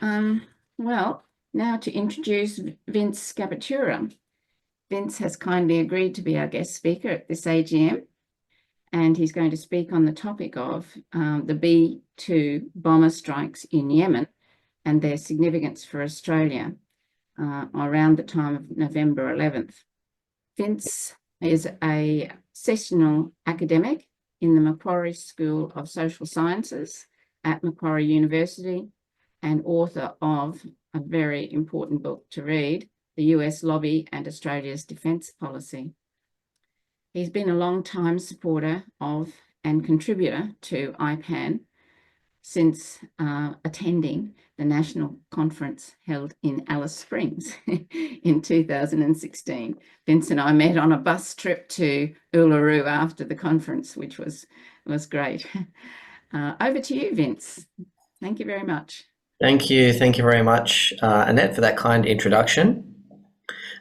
Um, well, now to introduce Vince Scappatura. Vince has kindly agreed to be our guest speaker at this AGM, and he's going to speak on the topic of the B-2 bomber strikes in Yemen and their significance for Australia around the time of November 11th. Vince is a sessional academic in the Macquarie School of Social Sciences at Macquarie University and author of a very important book to read, The US Lobby and Australia's Defence Policy. He's been a long-time supporter of and contributor to IPAN since attending the national conference held in Alice Springs in 2016. Vince and I met on a bus trip to Uluru after the conference, which was great. Over to you, Vince. Thank you very much. Thank you very much, Annette, for that kind introduction.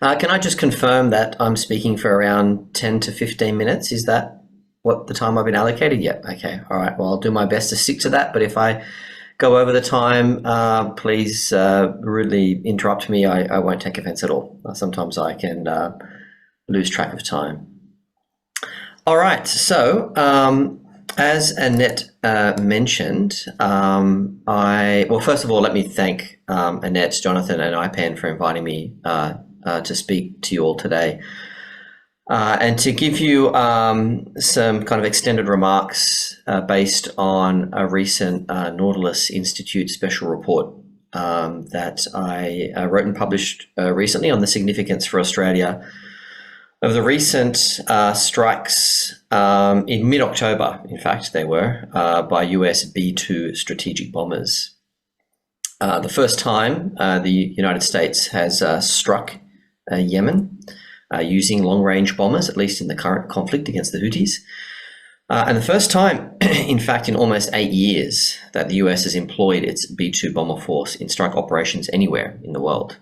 Can I just confirm that I'm speaking for around 10 to 15 minutes? Is that what the time I've been allocated? Yep. Okay. All right. Well, I'll do my best to stick to that. But if I go over the time, please rudely interrupt me. I won't take offense at all. Sometimes I can lose track of time. All right. So as Annette mentioned, well, first of all, let me thank Annette, Jonathan, and IPAN for inviting me to speak to you all today. And to give you some kind of extended remarks based on a recent Nautilus Institute special report that I wrote and published recently on the significance for Australia of the recent strikes in mid-October, in fact, they were, by US B-2 strategic bombers. The first time the United States has struck Yemen using long-range bombers, at least in the current conflict against the Houthis. And the first time, in fact, in almost 8 years that the US has employed its B-2 bomber force in strike operations anywhere in the world.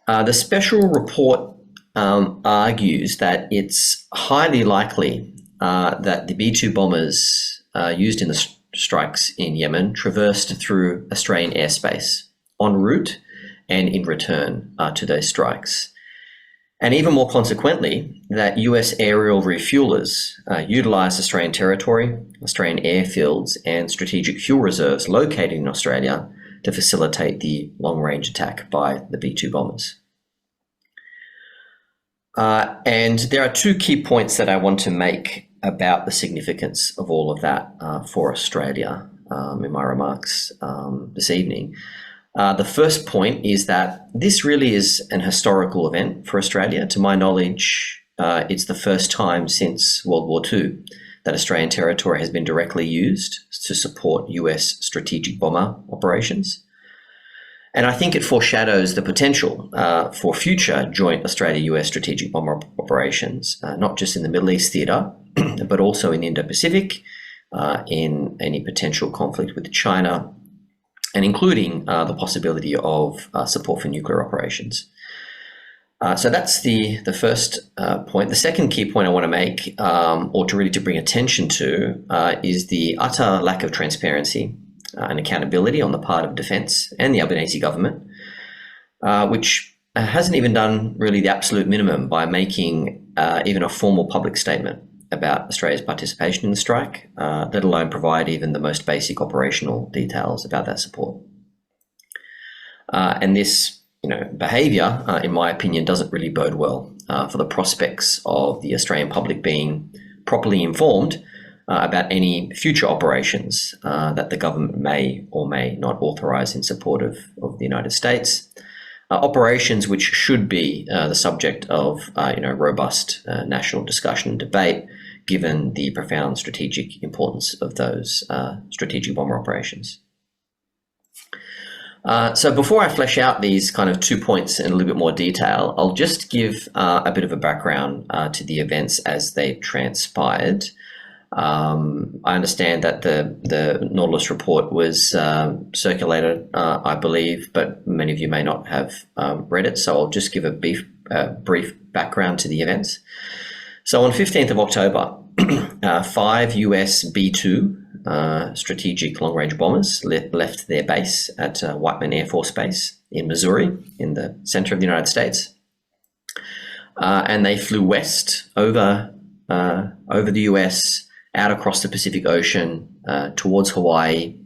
The special report argues that it's highly likely that the B-2 bombers used in the strikes in Yemen traversed through Australian airspace en route and in return to those strikes. And even more consequently, that US aerial refuelers utilised Australian territory, Australian airfields, and strategic fuel reserves located in Australia to facilitate the long-range attack by the B-2 bombers. And there are two key points that I want to make about the significance of all of that for Australia in my remarks this evening. The first point is that this really is an historical event for Australia. To my knowledge, it's the first time since World War II that Australian territory has been directly used to support US strategic bomber operations. And I think it foreshadows the potential for future joint Australia-US strategic bomber operations, not just in the Middle East theatre, but also in the Indo-Pacific, in any potential conflict with China, and including the possibility of support for nuclear operations. So that's the first point. The second key point I want to make, or to really bring attention to, is the utter lack of transparency and accountability on the part of Defence and the Albanese government, which hasn't even done really the absolute minimum by making even a formal public statement about Australia's participation in the strike, let alone provide even the most basic operational details about that support. And this, behaviour, in my opinion, doesn't really bode well for the prospects of the Australian public being properly informed about any future operations that the government may or may not authorise in support of the United States. Operations which should be the subject of robust national discussion and debate, given the profound strategic importance of those strategic bomber operations. So before I flesh out these kind of 2 points in a little bit more detail, I'll just give a bit of a background to the events as they transpired. I understand that the Nautilus report was circulated, I believe, but many of you may not have read it, so I'll just give a brief background to the events. So on 15th of October, 5 US B-2 strategic long-range bombers left their base at Whiteman Air Force Base in Missouri, in the center of the United States. And they flew west over the US, out across the Pacific Ocean, towards Hawaii,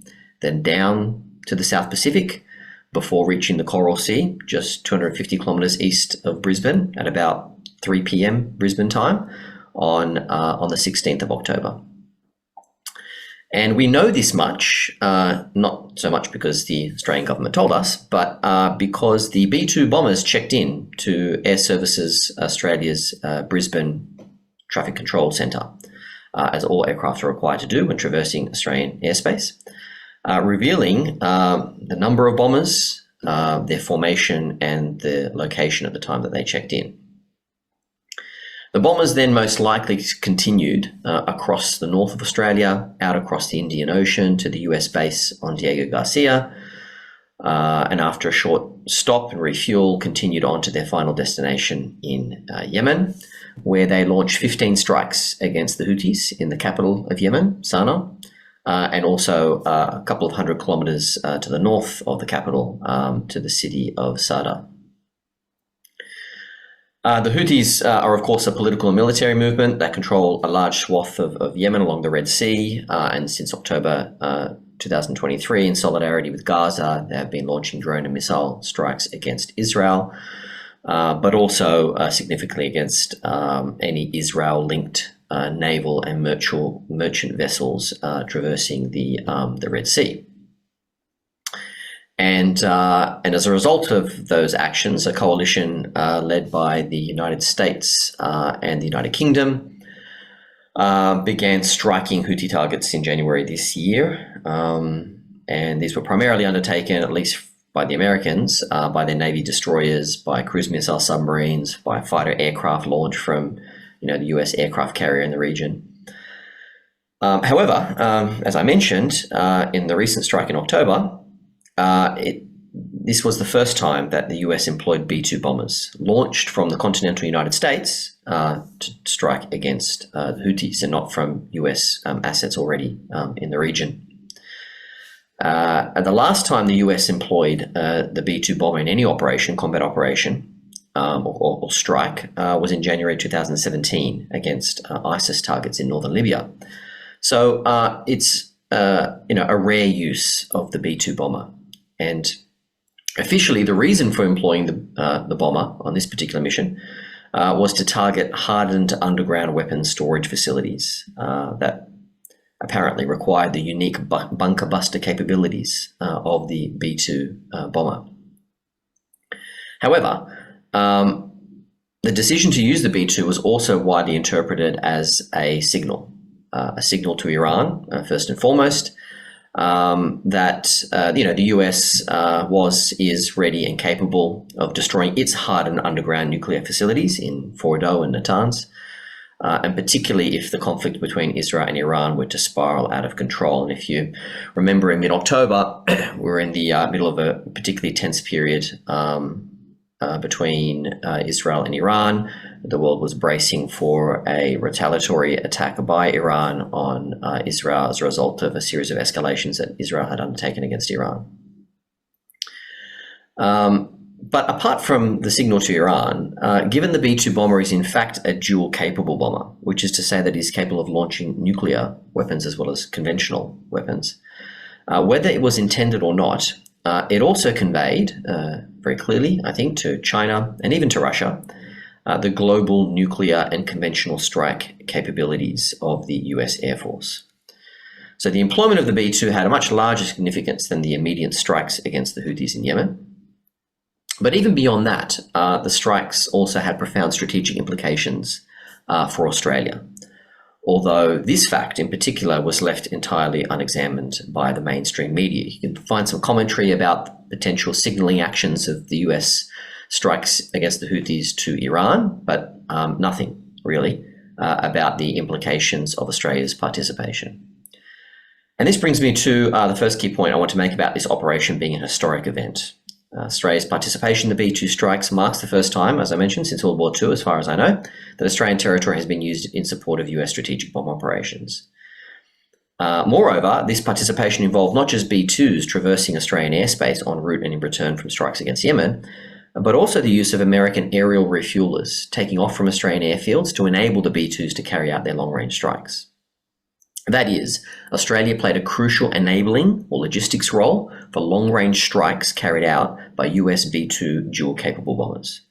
then down to the South Pacific before reaching the Coral Sea, just 250 kilometers east of Brisbane at about 3 p.m. Brisbane time on the 16th of October. And we know this much, not so much because the Australian government told us, but because the B-2 bombers checked in to Air Services Australia's Brisbane Traffic Control Centre, as all aircraft are required to do when traversing Australian airspace, revealing the number of bombers, their formation, and the location at the time that they checked in. The bombers then most likely continued across the north of Australia, out across the Indian Ocean to the US base on Diego Garcia, and after a short stop and refuel, continued on to their final destination in Yemen, where they launched 15 strikes against the Houthis in the capital of Yemen, Sanaa, and also a couple of hundred kilometers to the north of the capital, to the city of Sada. The Houthis are, of course, a political and military movement that control a large swath of Yemen along the Red Sea, and since October 2023, in solidarity with Gaza, they have been launching drone and missile strikes against Israel, but also significantly against any Israel-linked naval and merchant vessels traversing the Red Sea. And as a result of those actions, a coalition led by the United States and the United Kingdom began striking Houthi targets in January this year. And these were primarily undertaken, at least by the Americans, by their Navy destroyers, by cruise missile submarines, by fighter aircraft launched from the US aircraft carrier in the region. However, as I mentioned, in the recent strike in October, this was the first time that the US employed B-2 bombers launched from the continental United States to strike against the Houthis, and not from US assets already in the region. The last time the US employed the B-2 bomber in any operation, combat operation, or strike, was in January 2017 against ISIS targets in northern Libya. So it's a rare use of the B-2 bomber. And officially, the reason for employing the bomber on this particular mission was to target hardened underground weapons storage facilities that apparently required the unique bunker buster capabilities of the B-2 bomber. However, the decision to use the B-2 was also widely interpreted as a signal to Iran, first and foremost, that the US is ready and capable of destroying its hardened underground nuclear facilities in Fordo and Natanz, and particularly if the conflict between Israel and Iran were to spiral out of control. And if you remember, in mid-October, we were in the middle of a particularly tense period between Israel and Iran. The world was bracing for a retaliatory attack by Iran on Israel as a result of a series of escalations that Israel had undertaken against Iran. But apart from the signal to Iran, given the B-2 bomber is in fact a dual-capable bomber, which is to say that it is capable of launching nuclear weapons as well as conventional weapons, whether it was intended or not, it also conveyed very clearly, I think, to China and even to Russia, the global nuclear and conventional strike capabilities of the US Air Force. So the employment of the B-2 had a much larger significance than the immediate strikes against the Houthis in Yemen. But even beyond that, the strikes also had profound strategic implications for Australia, although this fact in particular was left entirely unexamined by the mainstream media. You can find some commentary about potential signaling actions of the US strikes against the Houthis to Iran, but nothing really about the implications of Australia's participation. And this brings me to the first key point I want to make about this operation being an historic event. Australia's participation in the B-2 strikes marks the first time, as I mentioned, since World War II, as far as I know, that Australian territory has been used in support of US strategic bomb operations. Moreover, this participation involved not just B-2s traversing Australian airspace en route and in return from strikes against Yemen, but also the use of American aerial refuelers taking off from Australian airfields to enable the B-2s to carry out their long-range strikes. That is, Australia played a crucial enabling or logistics role for long-range strikes carried out by US B-2 dual-capable bombers.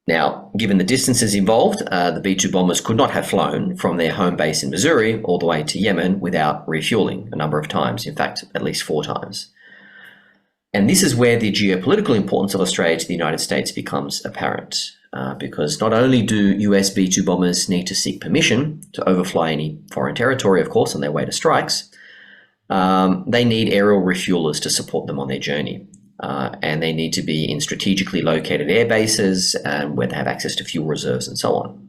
Now, given the distances involved, the B-2 bombers could not have flown from their home base in Missouri all the way to Yemen without refueling a number of times, in fact, at least 4 times. And this is where the geopolitical importance of Australia to the United States becomes apparent, because not only do US B-2 bombers need to seek permission to overfly any foreign territory, of course, on their way to strikes, they need aerial refuelers to support them on their journey. And they need to be in strategically located air bases and where they have access to fuel reserves and so on.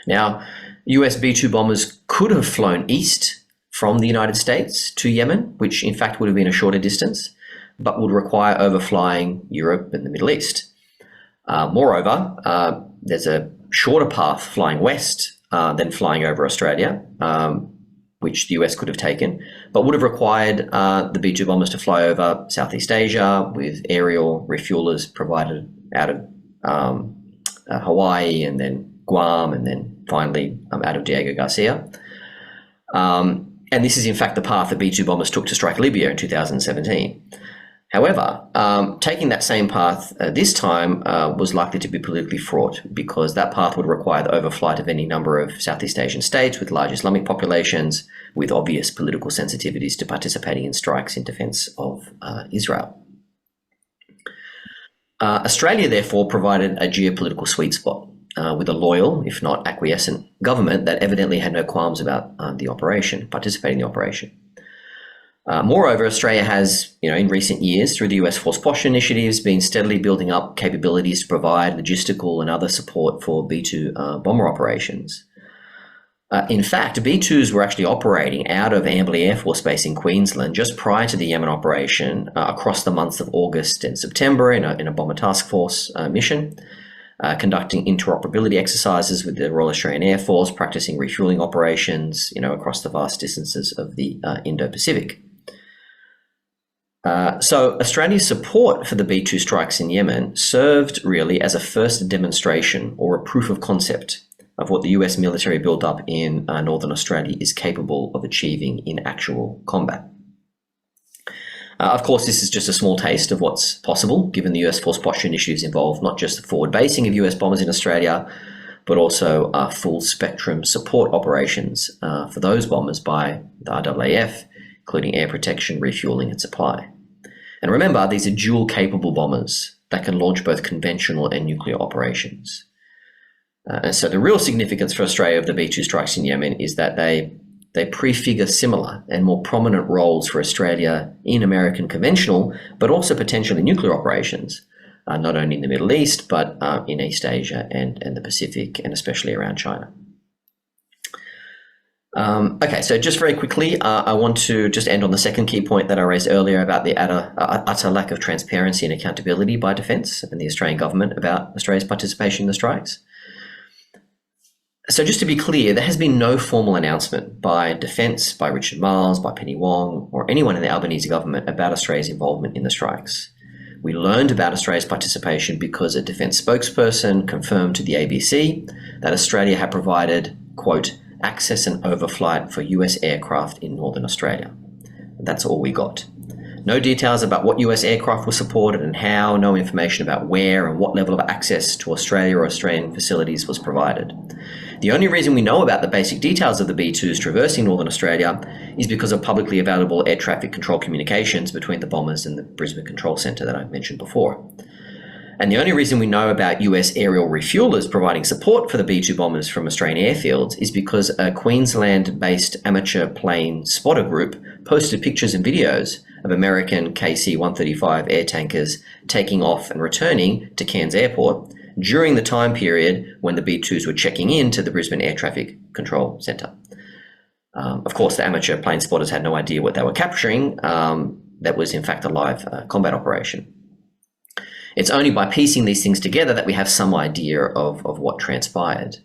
Now, US B-2 bombers could have flown east from the United States to Yemen, which in fact would have been a shorter distance, but would require overflying Europe and the Middle East. Moreover, there's a shorter path flying west than flying over Australia, which the US could have taken, but would have required the B-2 bombers to fly over Southeast Asia with aerial refuelers provided out of Hawaii and then Guam and then finally out of Diego Garcia. And this is in fact the path that B-2 bombers took to strike Libya in 2017. However, taking that same path this time was likely to be politically fraught because that path would require the overflight of any number of Southeast Asian states with large Islamic populations with obvious political sensitivities to participating in strikes in defense of Israel. Australia, therefore, provided a geopolitical sweet spot with a loyal, if not acquiescent, government that evidently had no qualms about participating in the operation. Moreover, Australia has, in recent years, through the US Force Posture initiatives, been steadily building up capabilities to provide logistical and other support for B-2 bomber operations. In fact, B-2s were actually operating out of Amberley Air Force Base in Queensland just prior to the Yemen operation across the months of August and September in a bomber task force mission, conducting interoperability exercises with the Royal Australian Air Force, practicing refueling operations, across the vast distances of the Indo-Pacific. So Australia's support for the B-2 strikes in Yemen served really as a first demonstration or a proof of concept of what the US military build-up in Northern Australia is capable of achieving in actual combat. Of course, this is just a small taste of what's possible, given the US Force Posture initiatives involve not just the forward basing of US bombers in Australia, but also full spectrum support operations for those bombers by the RAAF, including air protection, refueling, and supply. And remember, these are dual-capable bombers that can launch both conventional and nuclear operations. And so the real significance for Australia of the B-2 strikes in Yemen is that they prefigure similar and more prominent roles for Australia in American conventional, but also potentially nuclear operations, not only in the Middle East, but in East Asia and the Pacific, and especially around China. Okay, so just very quickly, I want to just end on the second key point that I raised earlier about the utter lack of transparency and accountability by Defence and the Australian government about Australia's participation in the strikes. So just to be clear, there has been no formal announcement by Defence, by Richard Marles, by Penny Wong, or anyone in the Albanese government about Australia's involvement in the strikes. We learned about Australia's participation because a Defence spokesperson confirmed to the ABC that Australia had provided, quote, access and overflight for US aircraft in Northern Australia. That's all we got. No details about what US aircraft were supported and how, no information about where and what level of access to Australia or Australian facilities was provided. The only reason we know about the basic details of the B-2s traversing Northern Australia is because of publicly available air traffic control communications between the bombers and the Brisbane Control Centre that I mentioned before. And the only reason we know about US aerial refuelers providing support for the B-2 bombers from Australian airfields is because a Queensland-based amateur plane spotter group posted pictures and videos of American KC-135 air tankers taking off and returning to Cairns Airport during the time period when the B-2s were checking into the Brisbane Air Traffic Control Centre. Of course, the amateur plane spotters had no idea what they were capturing. That was, in fact, a live combat operation. It's only by piecing these things together that we have some idea of what transpired.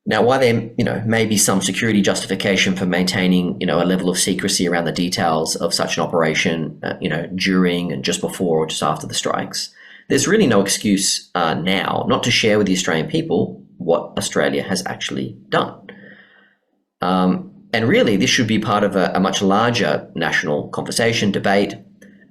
Now, while there, may be some security justification for maintaining, a level of secrecy around the details of such an operation, during and just before or just after the strikes, there's really no excuse now not to share with the Australian people what Australia has actually done. And really, this should be part of a much larger national conversation, debate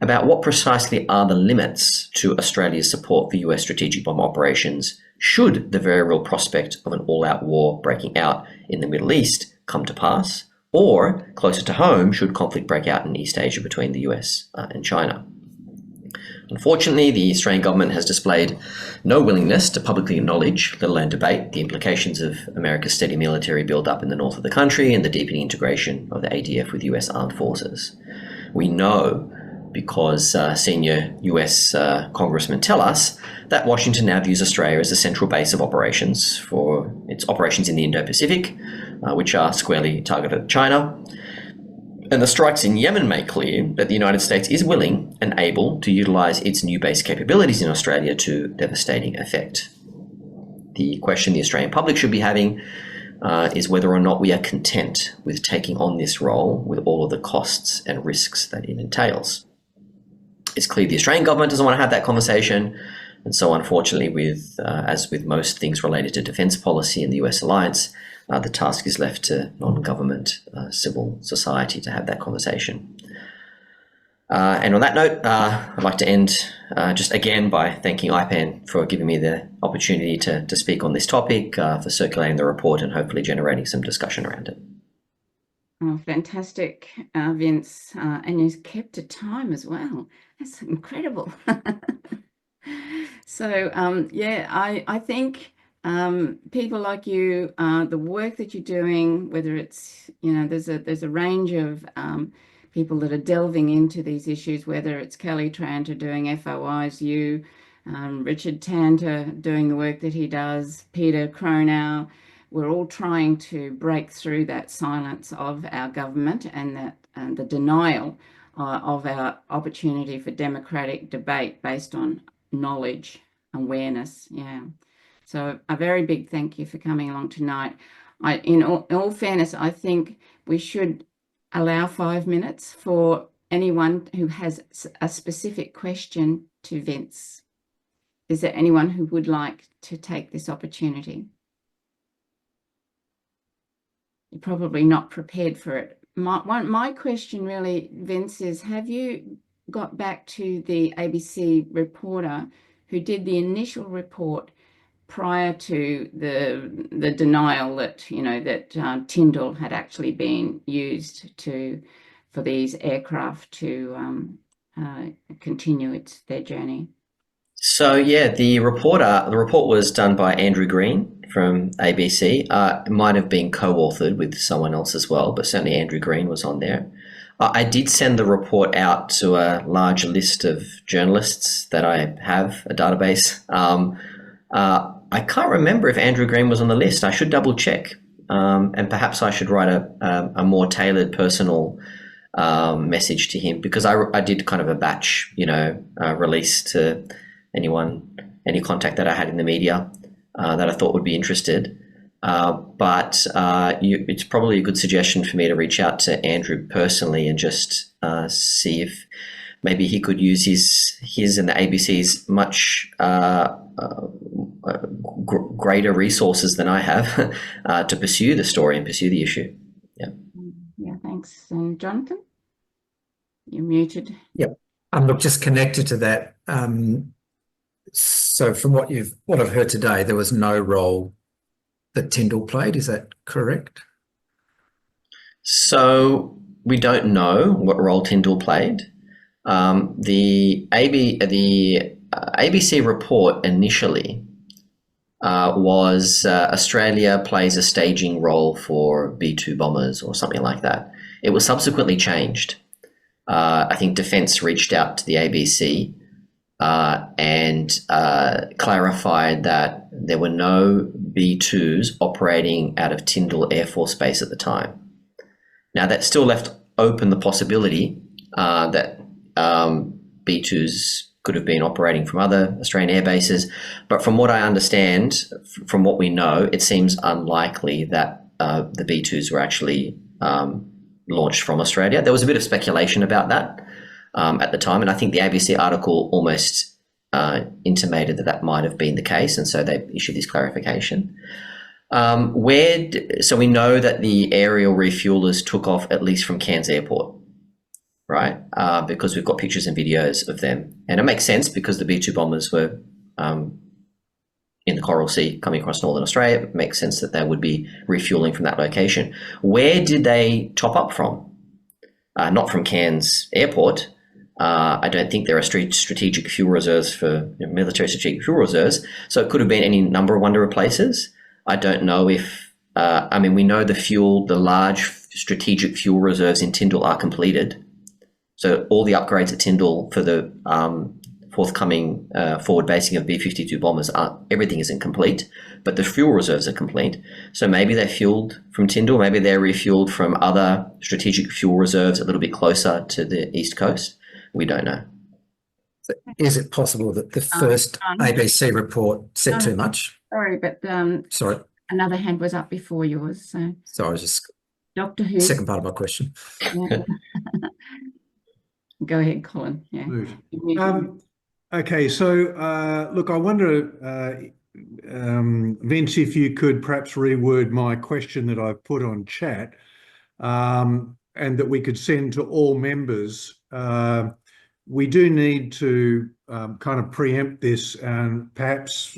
about what precisely are the limits to Australia's support for US strategic bomb operations should the very real prospect of an all-out war breaking out in the Middle East come to pass, or closer to home, should conflict break out in East Asia between the US and China. Unfortunately, the Australian government has displayed no willingness to publicly acknowledge, let alone debate, the implications of America's steady military build-up in the north of the country and the deepening integration of the ADF with US armed forces. We know, because senior US congressmen tell us, that Washington now views Australia as a central base of operations for its operations in the Indo-Pacific, which are squarely targeted at China. And the strikes in Yemen make clear that the United States is willing and able to utilise its new base capabilities in Australia to devastating effect. The question the Australian public should be having is whether or not we are content with taking on this role with all of the costs and risks that it entails. It's clear the Australian government doesn't want to have that conversation, and so unfortunately, as with most things related to defence policy and the US alliance, the task is left to non-government civil society to have that conversation. And on that note, I'd like to end just again by thanking IPAN for giving me the opportunity to speak on this topic, for circulating the report and hopefully generating some discussion around it. Oh, fantastic, Vince. And you kept to time as well. That's incredible. So, I think people like you, the work that you're doing, whether it's, there's a range of people that are delving into these issues, whether it's Kelly Tranter doing FOIs, you, Richard Tanter doing the work that he does, Peter Cronau. We're all trying to break through that silence of our government and the denial of our opportunity for democratic debate based on knowledge, awareness. Yeah. So a very big thank you for coming along tonight. In all fairness, I think we should allow 5 minutes for anyone who has a specific question to Vince. Is there anyone who would like to take this opportunity? You're probably not prepared for it. My question really, Vince, is have you got back to the ABC reporter who did the initial report prior to the denial that, that Tyndall had actually been used for these aircraft to continue their journey? So yeah, the report was done by Andrew Green from ABC. It might have been co-authored with someone else as well, but certainly Andrew Green was on there. I did send the report out to a large list of journalists that I have, a database. I can't remember if Andrew Green was on the list. I should double check, and perhaps I should write a more tailored personal message to him, because I did kind of a batch, release to any contact that I had in the media that I thought would be interested. But it's probably a good suggestion for me to reach out to Andrew personally and just see if maybe he could use his and the ABC's much greater resources than I have to pursue the story and pursue the issue. Yeah. Yeah, thanks. And Jonathan, you're muted. Yep. Look, just connected to that. So from what I've heard today, there was no role that Tyndall played. Is that correct? So we don't know what role Tyndall played. The ABC report initially was Australia plays a staging role for B-2 bombers or something like that. It was subsequently changed. I think Defence reached out to the ABC and clarified that there were no B-2s operating out of Tyndall Air Force Base at the time. Now, that still left open the possibility that B-2s could have been operating from other Australian air bases. But from what I understand, from what we know, it seems unlikely that the B-2s were actually launched from Australia. There was a bit of speculation about that at the time, and I think the ABC article almost intimated that that might have been the case, and so they issued this clarification. So we know that the aerial refuelers took off at least from Cairns Airport, right? Because we've got pictures and videos of them, and it makes sense because the B-2 bombers were in the Coral Sea coming across Northern Australia. It makes sense that they would be refueling from that location. Where did they top up from? Not from Cairns Airport. I don't think there are strategic fuel reserves for military strategic fuel reserves. So it could have been any number of places. I don't know if, we know the large strategic fuel reserves in Tyndall are completed. So all the upgrades at Tyndall for the forthcoming forward basing of B-52 bombers, everything isn't complete, but the fuel reserves are complete. So maybe they're fueled from Tyndall, maybe they're refueled from other strategic fuel reserves a little bit closer to the east coast. We don't know. Is it possible that the first ABC report said too much? Sorry, but Sorry. Another hand was up before yours. So I was just Doctor Who. second part of my question. Yeah. Go ahead, Colin. Yeah. Okay, so look, I wonder, Vince, if you could perhaps reword my question that I've put on chat, and that we could send to all members. We do need to kind of preempt this, and perhaps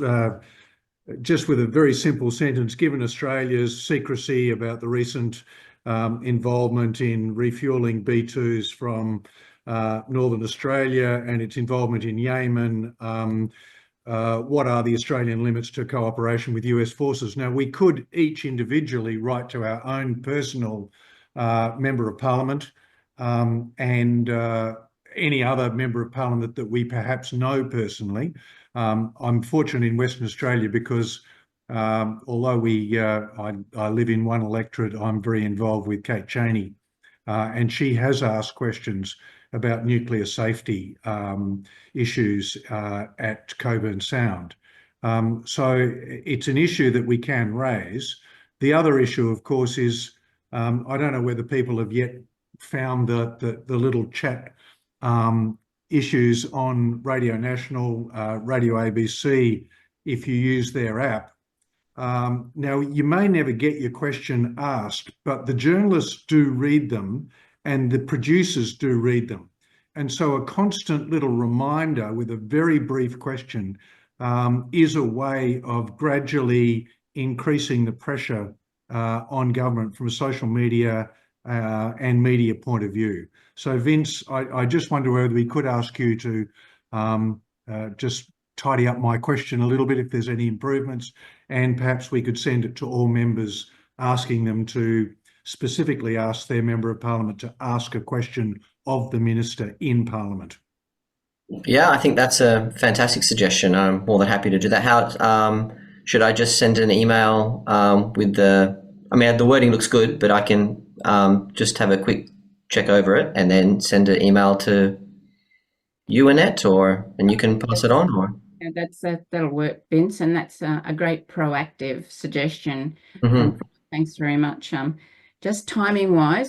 just with a very simple sentence, given Australia's secrecy about the recent involvement in refueling B-2s from Northern Australia and its involvement in Yemen, what are the Australian limits to cooperation with US forces? Now, we could each individually write to our own personal Member of Parliament and any other Member of Parliament that we perhaps know personally. I'm fortunate in Western Australia because although I live in one electorate, I'm very involved with Kate Cheney, and she has asked questions about nuclear safety issues at Coburn Sound. So it's an issue that we can raise. The other issue, of course, is I don't know whether people have yet found the little chat issues on Radio National, Radio ABC, if you use their app. Now, you may never get your question asked, but the journalists do read them and the producers do read them. And so a constant little reminder with a very brief question is a way of gradually increasing the pressure on government from a social media and media point of view. So Vince, I just wonder whether we could ask you to just tidy up my question a little bit if there's any improvements, and perhaps we could send it to all members asking them to specifically ask their Member of Parliament to ask a question of the Minister in Parliament. Yeah, I think that's a fantastic suggestion. I'm more than happy to do that. How should I just send an email with the wording looks good, but I can just have a quick check over it and then send an email to you, Annette, and you can pass it on, or? Yeah, that'll work, Vince, and that's a great proactive suggestion. Mm-hmm. Thanks very much. Just timing wise,